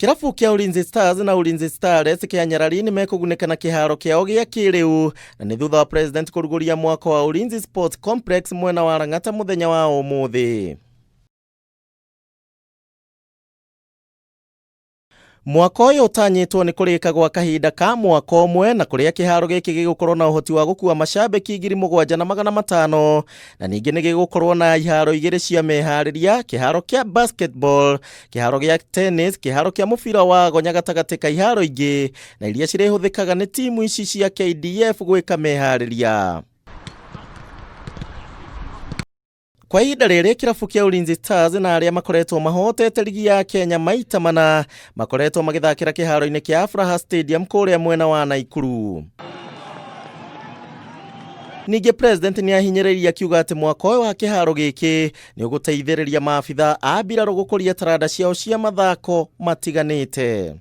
Kirabu kia Ulinzi Stars na Ulinzi Stars kia Nyarari nimekuguneka na kiharo kiao gia KIERU na ni thutha wa president kuruguria mwako wa Ulinzi Sports Complex mwena wa Lang'ata muthenya wa umuthi. Mwako uyu utanyitwo ni kurika gwa kahinda ka mwaka umwe na kuria kiharo giki gigukorwo na uhoti wa gukua mashabiki 7,500 na ningi ni gigukorwo na iharo igiri cia mehariria, kiharo kia basketball, kiharo gia tennis, kiharo kia mubira wa gonya gatagati ka iharo ingi na iria cirehuthikaga ni timu ici cia KDF gwika mehariria. Kwa ihinda rĩrĩ kirabu kia Ulinzi Stars na aria makoretwo mahotete ligi ya Kenya maita mana makoretwo magithakira kiharo-ini kia Afraha Stadium kuria mwena wa Nakuru. Ningi president ni ahinyĩrĩirie akiuga ati mwako uyu wa kiharo giki ni uguteithĩrĩria maabitha a mbirarũ gukuria taranda ciao cia mathako matiganĩte.